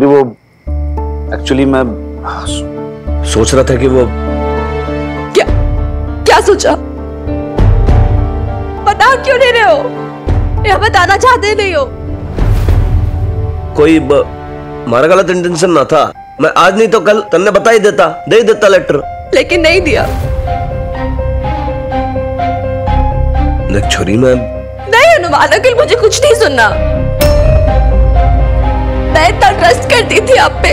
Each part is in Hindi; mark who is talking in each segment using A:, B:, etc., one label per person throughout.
A: भाभी वो एक्चुअली मैं सोच रहा था कि वो
B: क्या सोचा? बता क्यों नहीं रहे हो या बताना चाहते नहीं हो?
C: कोई हमारा गलत इंटेंशन ना था। मैं आज नहीं तो कल तन्ने बता ही देता, दे ही देता लेटर।
B: लेकिन नहीं दिया।
C: छोरी मैं
B: नहीं अनुमान अंकल, मुझे कुछ नहीं सुनना। मैं इतना ट्रस्ट करती थी आप पे।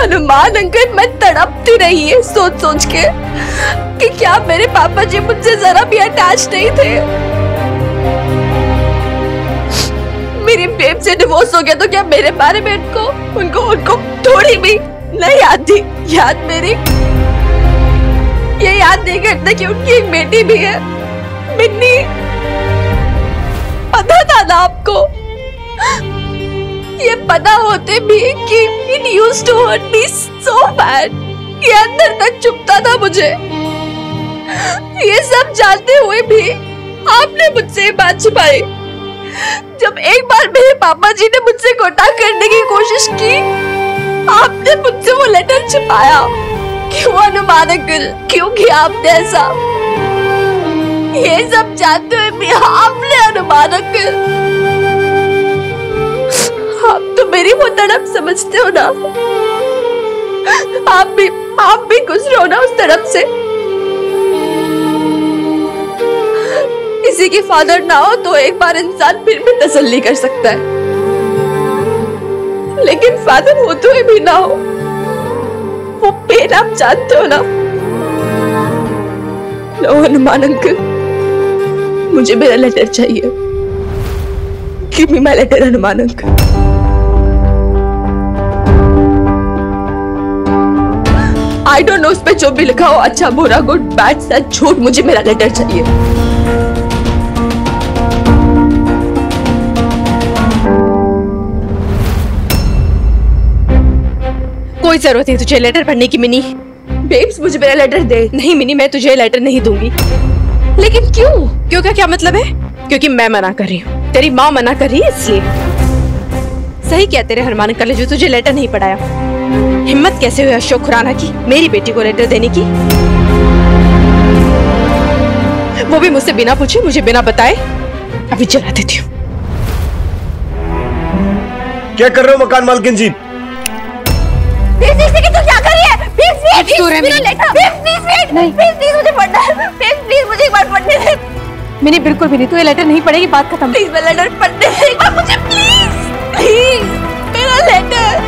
B: हनुमान अंकल, मैं तड़पती रही है सोच सोच के कि क्या मेरे पापा जी मुझसे जरा भी अटैच नहीं थे। मेरी बेब से डिवोर्स हो गया तो क्या मेरे बारे में उनको थोड़ी भी नहीं आती याद मेरी? ये याद नहीं करते कि उनकी एक बेटी भी है, मिन्नी। पता था ना आपको? ये पता होते भी कि it used to hurt me so bad, ये अंदर तक चुभता था मुझे। ये सब जानते हुए भी आपने मुझसे ये बात छिपाई। जब एक बार मेरे पापा जी ने मुझसे कांटेक्ट करने की कोशिश की, आपने मुझसे वो लेटर छिपाया। क्यों अनुमान अंकल, क्यों किया आपने ऐसा? ये सब जानते हुए भी आपने अनुमान अंकल, आप तो मेरी वो तड़प समझते हो ना? आप भी गुजरे हो ना उस तड़प से। किसी के फादर ना हो तो एक बार इंसान फिर भी तसल्ली कर सकता है, लेकिन फादर होते हुए भी ना हो, वो पेन आप जानते हो ना? लो हनुमान अंकल, मुझे मेरा लेटर चाहिए। Give me my letter Hanuman uncle. I don't know उस पे जो भी लिखा हो, अच्छा बुरा गुड बैड सच झूठ, मुझे मेरा लेटर चाहिए। कोई जरूरत नहीं तुझे लेटर पढ़ने की मिनी। बेब्स, मुझे मेरा लेटर दे। नहीं मिनी, मैं तुझे लेटर नहीं दूंगी। लेकिन क्यों? क्यों का क्या मतलब है? क्योंकि मैं मना कर रही हूँ, तेरी माँ मना कर रही है इसलिए। सही क्या तेरे हनुमान अंकल ने जो तुझे लेटर नहीं पढ़ाया? हिम्मत कैसे हुई अशोक खुराना की मेरी बेटी को लेटर देने की? वो भी मुझसे बिना पूछे, मुझे बिना बताए। अभी जला देती हूँ।
C: क्या कर रहे हो मकान मालकिन जी?
B: तो क्या कर रही है? प्लीज मुझे पढ़ना है। प्लीज मुझे एक बार पढ़ने दे।
D: मैंने बिल्कुल भी नहीं, तू ये लेटर नहीं पढ़ेगी, बात खत्म।
B: प्लीज मैं लेटर पढ़ने दे एक बार मुझे, प्लीज मेरा लेटर।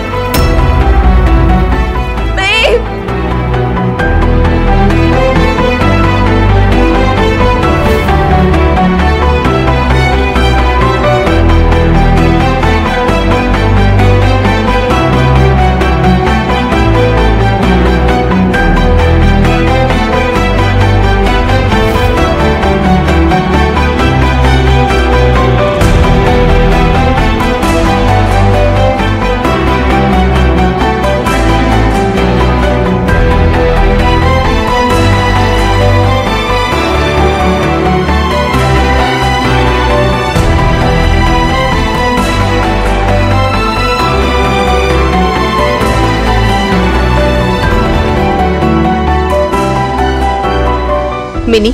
B: मिनी,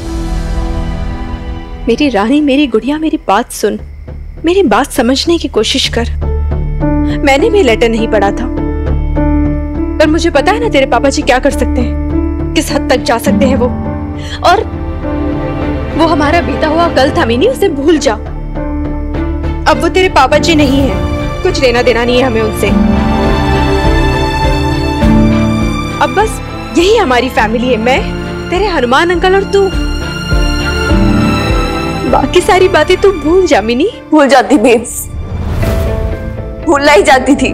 B: मेरी रानी, मेरी गुड़िया, मेरी बात सुन, मेरी बात समझने की कोशिश कर। मैंने भी लेटर नहीं पढ़ा था, पर मुझे पता है ना तेरे पापा जी क्या कर सकते हैं, किस हद तक जा सकते हैं वो। और वो हमारा बीता हुआ कल था मिनी, उसे भूल जा। अब वो तेरे पापा जी नहीं है, कुछ लेना देना नहीं है हमें उनसे। अब बस यही हमारी फैमिली है, मैं, तेरे हनुमान अंकल और तू। बाकी सारी बातें तू भूल जा मिनी। भूल जाती बेब्स, भूलना ही जाती थी,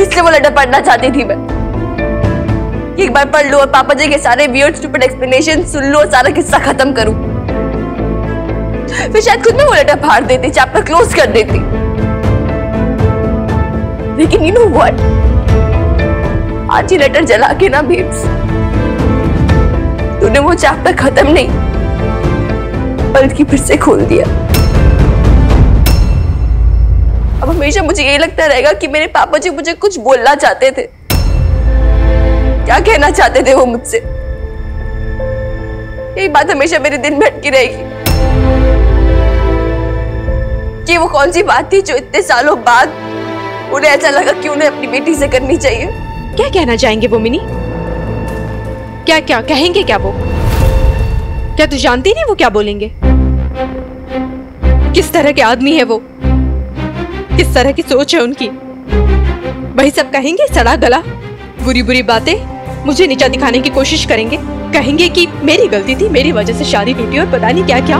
B: इसलिए वो लेटर पढ़ना चाहती थी मैं। एक बार पढ़ लूं और पापा जी के सारे वियर्ड स्टूपिड एक्सप्लेनेशन सुन लूं और सारा किस्सा खत्म करूं, फिर शायद खुद में वो लेटर फाड़ देती, चैप्टर क्लोज कर देती। लेकिन यू नो व्हाट, आज ही लेटर जला के ना बेब्स, तूने वो चैप्टर खत्म नहीं बल्कि फिर से खोल दिया। अब हमेशा मुझे यही लगता रहेगा कि मेरे पापा जी मुझे कुछ बोलना चाहते थे, क्या कहना चाहते थे वो मुझसे। यही बात हमेशा मेरे दिल में अटकी रहेगी कि वो कौन सी बात थी जो इतने सालों बाद उन्हें ऐसा लगा कि उन्हें अपनी बेटी से करनी चाहिए।
E: क्या कहना चाहेंगे वो मिनी? क्या क्या कहेंगे? क्या वो, क्या तू जानती नहीं वो क्या बोलेंगे? किस तरह के आदमी है वो, किस तरह की सोच है उनकी? वही सब कहेंगे, सड़ा गला, बुरी बुरी बातें मुझे नीचा दिखाने की कोशिश करेंगे। कहेंगे कि मेरी गलती थी, मेरी वजह से शादी टूटी और पता नहीं क्या क्या।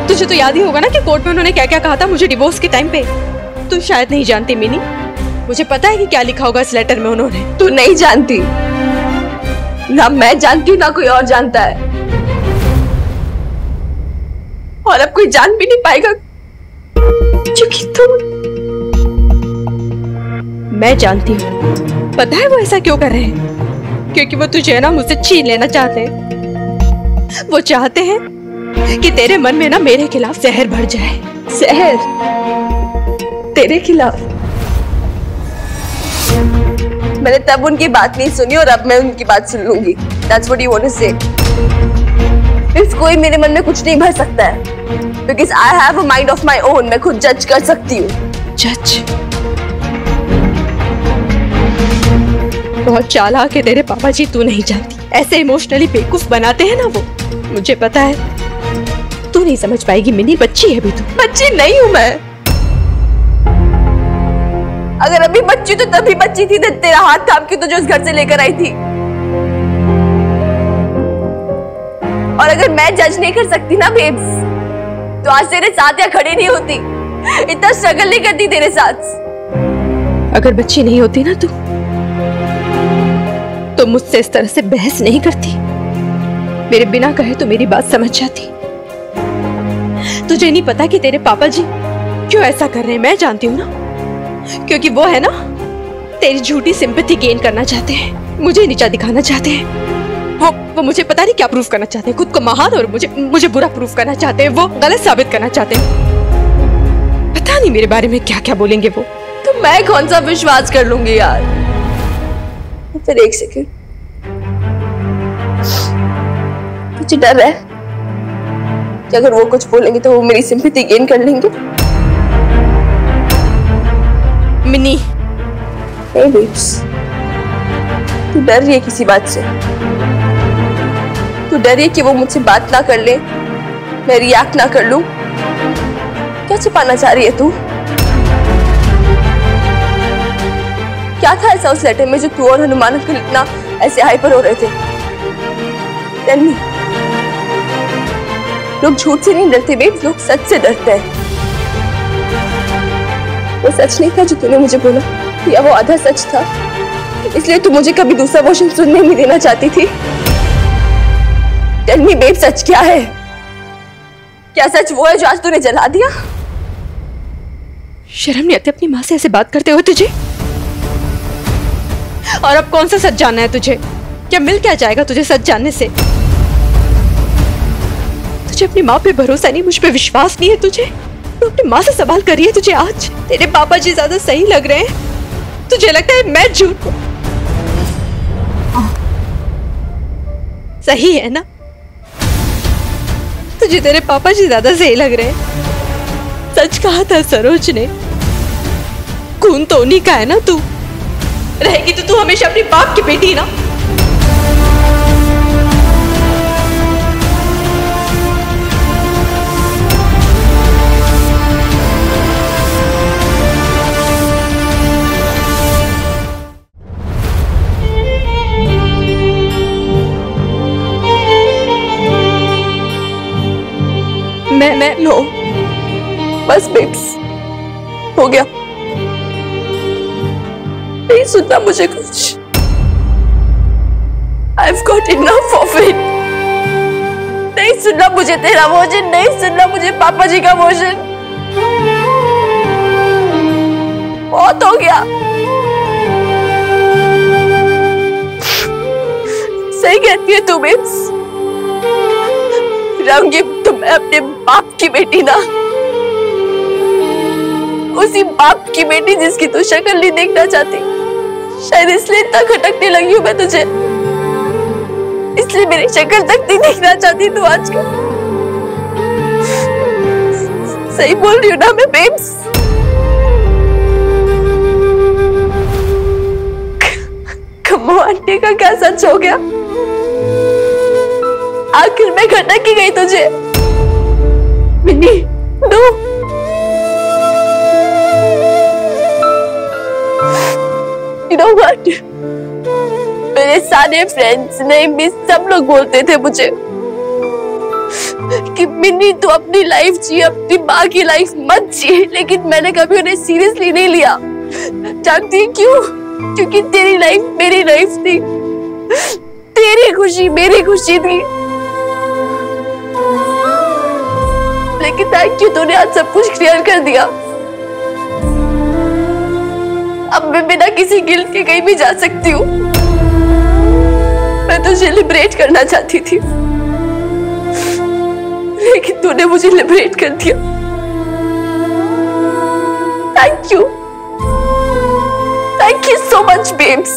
E: तुझे तो याद ही होगा ना कि कोर्ट में उन्होंने क्या क्या कहा था मुझे डिवोर्स के टाइम पे। तू शायद नहीं जानती मिनी, मुझे पता है कि क्या लिखा होगा इस लेटर में उन्होंने।
B: तू नहीं जानती, ना मैं जानती हूँ, ना कोई और जानता है, और अब कोई जान भी नहीं पाएगा क्योंकि तुम।
E: मैं जानती हूँ। पता है वो ऐसा क्यों कर रहे हैं? क्योंकि वो तुझे ना मुझसे छीन लेना चाहते हैं। वो चाहते हैं कि तेरे मन में ना मेरे खिलाफ जहर भर जाए।
B: जहर तेरे खिलाफ? मैंने तब उनकी बात नहीं सुनी और अब मैं उनकी बात सुन लूंगी। That's what you want to say? कोई मेरे मन में कुछ नहीं भर सकता है because I have a mind of my own। मैं खुद जज कर सकती हूँ।
E: जज? बहुत चालाक है तेरे पापा जी, तू नहीं जानती। ऐसे इमोशनली बेवकूफ बनाते हैं ना वो, मुझे पता है। तू नहीं समझ पाएगी मिनी, बच्ची है अभी तू।
B: बच्ची नहीं हूँ मैं। अगर अभी बच्ची तो तभी बच्ची थी जब तेरा हाथ थाम के तुझे उस घर से लेकर आई थी। और अगर मैं जज नहीं कर सकती ना बेब्स, तो आज तेरे साथ या खड़ी नहीं होती, इतना स्ट्रगल नहीं करती तेरे साथ।
E: अगर बच्ची नहीं होती ना तू, तो मुझसे इस तरह से बहस नहीं करती। मेरे बिना कहे तो मेरी बात समझ जाती। तुझे नहीं पता कि तेरे पापा जी क्यों ऐसा कर रहे हैं? मैं जानती हूँ ना, क्योंकि वो है ना तेरी झूठी सिंपैथी गेन करना चाहते हैं, मुझे नीचा दिखाना चाहते हैं। वो मुझे पता नहीं क्या प्रूफ करना चाहते हैं, खुद को महान और मुझे बुरा प्रूफ करना चाहते हैं। वो गलत साबित करना चाहते हैं। पता नहीं मेरे बारे में क्या क्या बोलेंगे वो।
B: तो मैं कौन सा विश्वास कर लूंगी यार? फिर एक सेकंड, मुझे डर है कि अगर वो कुछ बोलेंगे तो वो मेरी सिंपैथी गेन कर लेंगे।
E: मिनी,
B: hey babes, तू डर रही है किसी बात से? तू डर रही है कि वो मुझसे बात ना कर ले, मैं रिएक्ट ना कर लूं? क्या छिपाना चाह रही है तू? क्या था ऐसा उस लेटर में जो तू और हनुमान अंकल इतना ऐसे हाइपर हो रहे थे? Tell me। लोग झूठ से नहीं डरते बेब, लोग सच से डरते हैं। वो सच नहीं था जो तूने मुझे बोला, या वो आधा सच था इसलिए तू मुझे कभी दूसरा वर्जन सुनने नहीं देना चाहती थी? टेल मी बेब, सच क्या है? क्या सच वो है जो आज तूने जला दिया?
E: शर्म नहीं आती अपनी माँ से ऐसे बात करते हुए तुझे? और अब कौन सा सच जानना है तुझे? क्या मिल क्या जाएगा तुझे सच जानने से? तुझे अपनी माँ पे भरोसा नहीं, मुझ पे विश्वास नहीं है तुझे? तू अपनी माँ से सवाल कर रही है तुझे आज? तेरे पापा जी ज्यादा सही लग रहे हैं, तुझे लगता है मैं झूठ? सही है ना? तुझे तेरे पापा जी ज्यादा सही लग रहे हैं। सच कहा था सरोज ने, खून तो उन्हीं का है ना। तू रहेगी तो तू हमेशा अपनी बाप की बेटी ना। मैं
B: नो, बस बेब्स, हो गया। नहीं सुनना मुझे कुछ। I've got enough of it। नहीं सुनना मुझे तेरा वर्जन, नहीं सुनना मुझे पापा जी का वर्जन। बहुत हो गया। सही कहती है तू बेब्स, रहूंगी तो मैं अपने बाप की बेटी ना, उसी बाप की बेटी जिसकी तू शक्ल नहीं देखना चाहती। शायद इसलिए इतना खटकने लगी हूँ मैं तुझे, इसलिए मेरी शक्ल तक नहीं देखना चाहती तू आजकल। सही बोल रही हूँ ना मैं बेब्स? कम्मो आंटी का क्या सच हो गया? आखिर मैं खटक ही गई तुझे। Mini no, you know what? मेरे सारे फ्रेंड्स ने भी सब लोग बोलते थे मुझे कि मिनी तू अपनी लाइफ जी, अपनी माँ की लाइफ मत जी, लेकिन मैंने कभी उन्हें सीरियसली नहीं लिया। जानती क्यों? क्योंकि तेरी लाइफ मेरी लाइफ थी, तेरी खुशी मेरी खुशी थी। लेकिन थैंक यू, तूने आज सब कुछ क्लियर कर दिया। अब मैं बिना किसी गिल्ट के कहीं भी जा सकती हूँ। मैं तुझे लिबरेट करना चाहती थी, लेकिन तूने मुझे लिबरेट कर दिया। Thank you so much babes.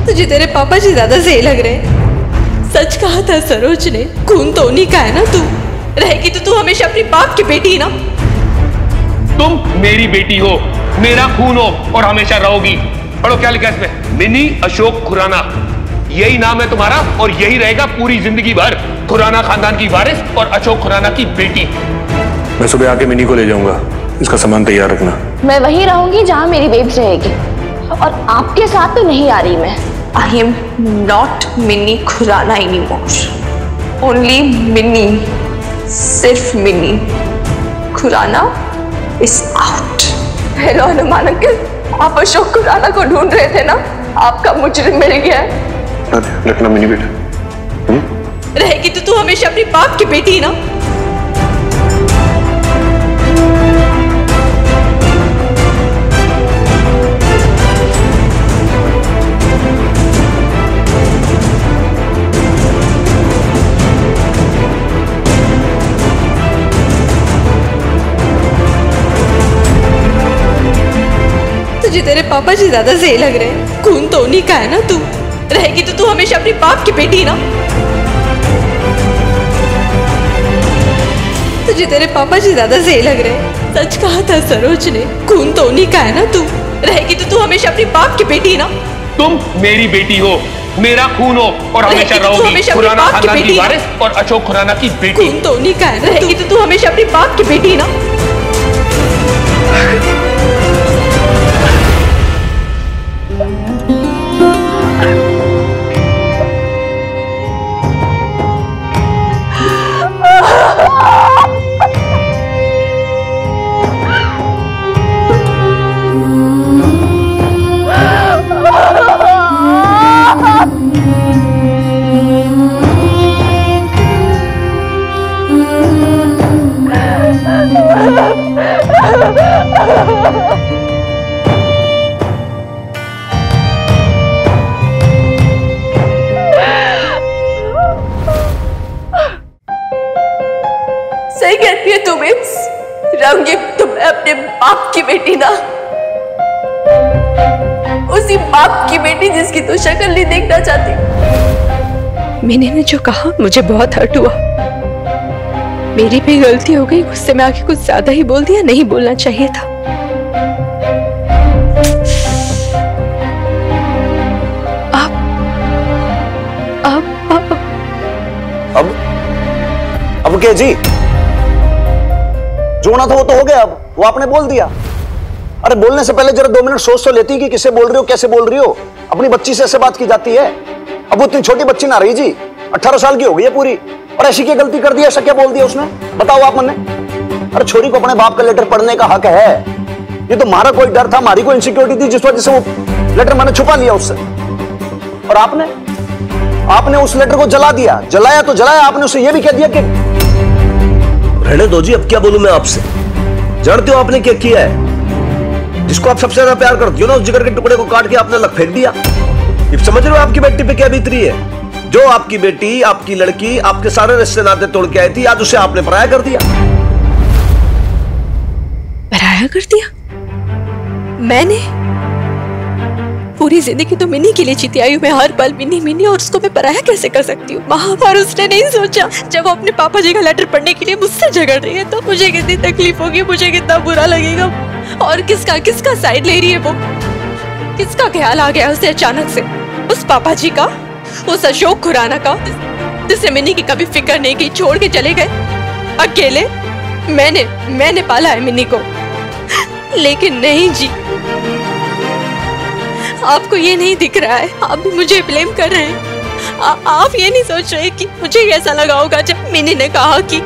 E: तुझे तेरे पापा जी ज्यादा सही लग रहे हैं। सच कहा था सरोज ने, खून तो उन्हीं का है ना। तू रहेगी तो तू हमेशा अपनी बाप की बेटी ना।
F: तुम मेरी बेटी हो, मेरा खून हो और हमेशा रहोगी। पढ़ो क्या लिखा है इसमें, मिनी अशोक खुराना, यही नाम है तुम्हारा और यही रहेगा पूरी जिंदगी भर। खुराना खानदान की वारिस और अशोक खुराना की बेटी।
G: मैं सुबह आके मिनी को ले जाऊंगा, इसका सामान तैयार रखना।
H: मैं वहीं रहूंगी जहां मेरी बेब्स रहेगी, और आपके साथ तो नहीं आ रही मैं।
E: I am not Mini Khurana anymore. Only Mini, सिर्फ Mini. Khurana is out. Hello Hanuman uncle, आप अशोक खुराना को ढूंढ रहे थे ना? आपका मुजरिम मिल गया है।
G: रखना मिनी बेटा।
E: रहेगी तो तू हमेशा अपनी बाप की बेटी ना। तुझे तेरे पापा जी ज्यादा सही लग रहे हैं। खून तो उन्हीं का है ना। तू रहेगी तो तू हमेशा अपनी बाप की बेटी ना। तुझे तेरे पापा जी ज्यादा सही लग रहे हैं। सच कहा था सरोज ने, खून तो उन्हीं का है ना। तू रहेगी तो तू हमेशा अपनी बाप की बेटी ना।
F: तुम मेरी बेटी हो, मेरा खून हो और हमेशा रहोगी। खुराना खानदान की वारिस और अशोक खुराना की बेटी।
E: खून तो उन्हीं का है ना। रहेगी तो तू हमेशा अपनी बाप की बेटी ना।
B: सही कहती है तू बेब्स, रहूंगी तो मैं अपने बाप की बेटी ना, उसी बाप की बेटी जिसकी तू शक्ल नहीं देखना चाहती।
E: मैंने जो कहा मुझे बहुत हर्ट हुआ। मेरी भी गलती हो गई, गुस्से में आके कुछ ज्यादा ही बोल दिया, नहीं बोलना चाहिए था।
A: अब क्या जी, जो होना था वो तो हो गया। अब वो आपने बोल दिया। अरे बोलने से पहले जरा 2 मिनट सोच तो लेती कि किसे बोल रही हो, कैसे बोल रही हो। अपनी बच्ची से ऐसे बात की जाती है? अब वो इतनी छोटी बच्ची ना रही जी, 18 साल की हो गई है पूरी, और ऐसी क्या गलती कर दी, ऐसा क्या बोल दिया उसने? बताओ आप। मैंने अरे छोरी को अपने बाप का लेटर पढ़ने का हक है, ये तो हमारा कोई डर था, हमारी कोई इनसिक्योरिटी थी, जिस वजह से वो लेटर मैंने छुपा लिया उससे। और आपने उस लेटर को जला दिया। जलाया तो जलाया, आपने उसे ये भी कह दिया कि
C: रहने दो जी, अब क्या बोलूं मैं आपसे। जानते हो आपने क्या किया है? जिसको आप सबसे ज्यादा प्यार करती हो ना, उस जिगर के टुकड़े को काट के आपने अलग फेंक दिया। ये समझ रहे हो आपकी बेटी पे क्या बीत रही है? जो आपकी बेटी, आपकी लड़की, आपके सारे रिश्ते नाते तोड़ के आई थी, आज उसे आपने पराया कर दिया।
E: पराया कर दिया? मैंने पूरी जिंदगी तो मिनी के लिए जीती आई हूँ मैं, हर पल मिनी मिनी, और उसको मैं पराया कैसे कर सकती हूँ? माँ, और उसने नहीं सोचा जब वो अपने पापा जी का लेटर पढ़ने के लिए मुझसे झगड़ रही है तो मुझे कितनी तकलीफ होगी, मुझे कितना बुरा लगेगा। और किसका साइड ले रही है वो? किसका ख्याल आ गया उसे अचानक से? उस पापा जी का, उस अशोक खुराना का, जिसने मिनी की कभी फिक्र नहीं की, छोड़ के चले गए अकेले। मैंने पाला है मिनी को। लेकिन नहीं जी, आपको ये नहीं दिख रहा है, आप भी मुझे ब्लेम कर रहे हैं। आप ये नहीं सोच रहे कि मुझे कैसा लगा होगा जब मिनी ने कहा कि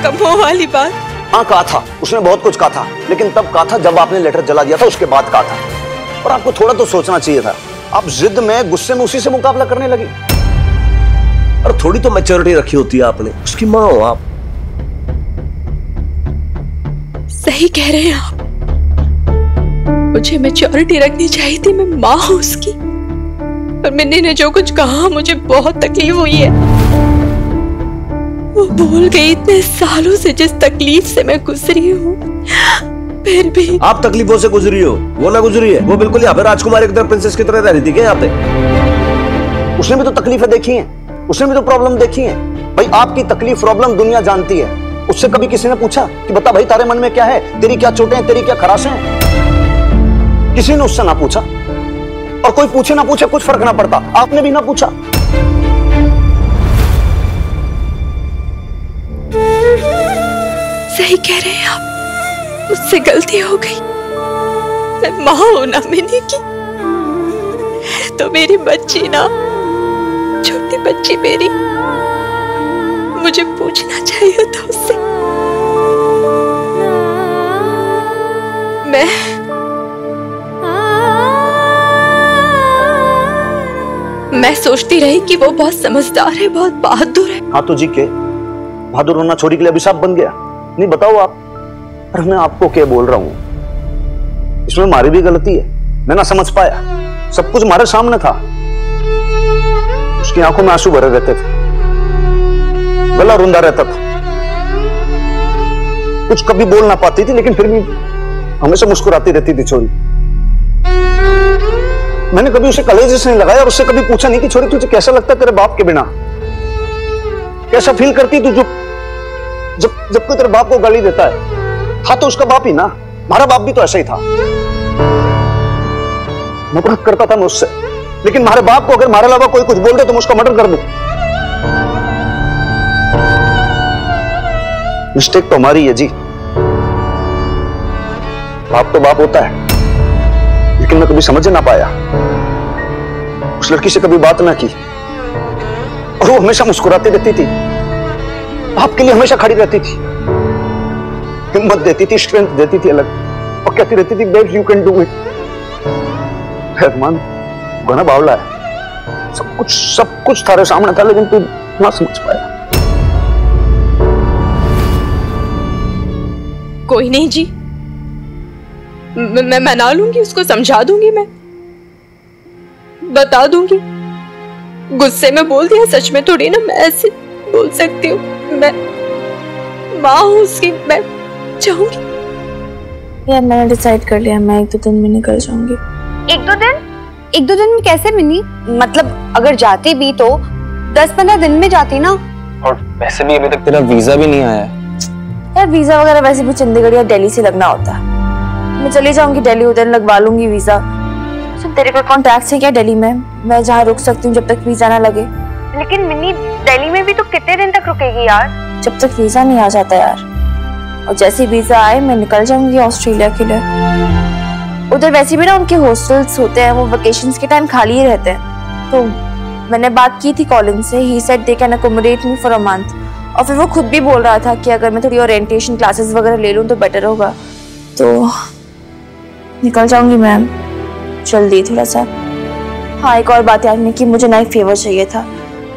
E: कमो वाली बात।
A: हाँ कहा था, उसने बहुत कुछ कहा था, लेकिन तब कहा था जब आपने लेटर जला दिया था, उसके बाद कहा था। और आपको थोड़ा तो सोचना चाहिए था। आप जिद में, गुस्से में उसी से मुकाबला करने लगी।
C: और थोड़ी तो मैच्योरिटी रखी होती है आपने, उसकी माँ हो आप।
E: सही कह रहे हैं आप, मुझे मैच्योरिटी रखनी चाहिए थी, मैं माँ हूँ उसकी। पर मिन्नी ने जो कुछ कहा, मुझे बहुत तकलीफ हुई है। वो भूल गई इतने सालों से जिस तकलीफ से मैं गुजरी हूँ, फिर भी।
C: आप तकलीफों से गुजरी हो, वो ना गुजरी है। वो बिल्कुल यहाँ पे राजकुमारी की तरह, प्रिंसेस की तरह रह रही थी क्या यहाँ पे?
A: उसने भी तो तकलीफें देखी हैं, उसने भी तो प्रॉब्लम देखी है। भाई आपकी तकलीफ प्रॉब्लम दुनिया जानती है। उससे कभी किसी ने पूछा कि बता भाई तारे मन में क्या है, तेरी क्या चोटें हैं, तेरी क्या खराशें हैं? किसी ने उससे ना पूछा। और कोई पूछे ना पूछे कुछ फर्क ना पड़ता, आपने भी ना पूछा।
E: सही कह रहे हैं आप, मुझसे गलती हो गई। मैं माँ हूं ना मिनी की, तो मेरी बच्ची ना, छोटी बच्ची मेरी, मुझे पूछना चाहिए था उससे। मैं सोचती रही कि वो बहुत समझदार है, बहुत बहादुर है।
A: हाँ तो जी के बहादुर होना छोरी के लिए अभिशाप बन गया? नहीं बताओ आप। पर मैं आपको क्या बोल रहा हूं, इसमें हमारी भी गलती है। मैं ना समझ पाया, सब कुछ हमारे सामने था। उसकी आंखों में आंसू भरे रहते थे, गला रुंधा रहता था, कुछ कभी बोल ना पाती थी, लेकिन फिर भी हमेशा मुस्कुराती रहती थी छोरी। मैंने कभी उसे कलेजे से नहीं लगाया और उससे कभी पूछा नहीं कि छोरी तुझे कैसा लगता है तेरे बाप के बिना, कैसा फील करती तू जब कोई तेरे बाप को गाली देता है। था तो उसका बाप ही ना, हमारा बाप भी तो ऐसा ही था। नफरत करता था मैं उससे, लेकिन हमारे बाप को अगर हमारे अलावा कोई कुछ बोल दे तो मैं उसका मर्डर कर दूं। मिस्टेक तो हमारी है जी। बाप तो बाप होता है, लेकिन मैं कभी समझ ना पाया। उस लड़की से कभी बात ना की और वो हमेशा मुस्कुराती रहती थी, आपके लिए हमेशा खड़ी रहती थी, हिम्मत देती थी, स्ट्रेंथ देती थी अलग, और कहती रहती थी babe you can do it. Rahman गाना बावला है, सब कुछ थारे सामने था, लेकिन तू ना समझ पाया।
E: कोई नहीं जी, मैं मना लूंगी, उसको समझा दूंगी, मैं बता दूंगी। गुस्से में बोल दिया, सच में थोड़ी ना मैं ऐसे बोल सकती हूँ। मैं माँ हूँ उसकी, मैं चाहूंगी।
I: यार मैंने डिसाइड कर लिया, मैं 1-2 दिन में निकल जाऊंगी।
J: 1-2 दिन में कैसे मिनी? मतलब अगर जाती भी तो 10-15 दिन में जाती ना।
K: और वैसे भी अभी तक तेरा वीजा भी नहीं आया है।
I: यार वीजा वगैरह वैसे भी चंडीगढ़ या दिल्ली से लगना होता है। मैं चली जाऊंगी दिल्ली, उधर लगवा लूंगी वीजा। सुन, तेरे कोई कॉन्टैक्ट्स है क्या दिल्ली में? मैं जहाँ रुक सकती हूँ जब तक वीजा ना लगे।
J: लेकिन मिनी दिल्ली में भी तो कितने दिन तक रुकेगी यार?
I: जब तक वीजा नहीं आ जाता यार। और जैसे वीजा आए मैं निकल जाऊंगी ऑस्ट्रेलिया के लिए। उधर वैसे भी ना उनके हॉस्टल्स होते हैं, वो वेकेशंस के टाइम खाली ही रहते हैं। तो मैंने बात की थी कॉलिन से, he said they can accommodate me for a month. और फिर वो खुद भी बोल रहा था कि अगर मैं थोड़ी ओरिएंटेशन क्लासेस वगैरह ले लूँ तो बेटर होगा। तो निकल जाऊंगी मैम, जल्दी थोड़ा सा। हाँ, एक और बात याद नहीं कि मुझे ना एक फेवर चाहिए था।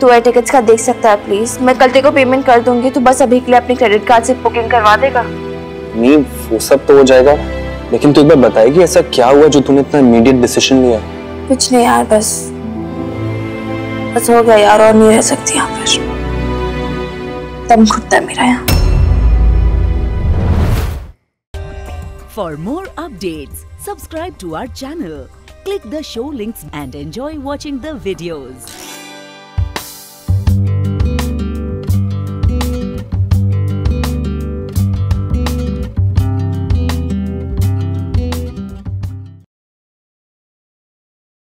I: तू एयर टिकट्स का देख सकता है प्लीज? मैं कल तेरे को पेमेंट कर दूंगी, तू बस अभी के लिए अपने क्रेडिट कार्ड से बुकिंग करवा देगा।
K: नहीं, वो सब तो हो जाएगा, लेकिन तू एक बार बताएगी ऐसा क्या हुआ जो तूने इतना इमीडिएट डिसीजन लिया?
I: कुछ नहीं यार, बस हो गया यार, और नहीं रह सकती यहाँ पर। दम घुटता है मेरा यहाँ।
L: For more updates, subscribe to our channel, click the show links and enjoy watching the videos.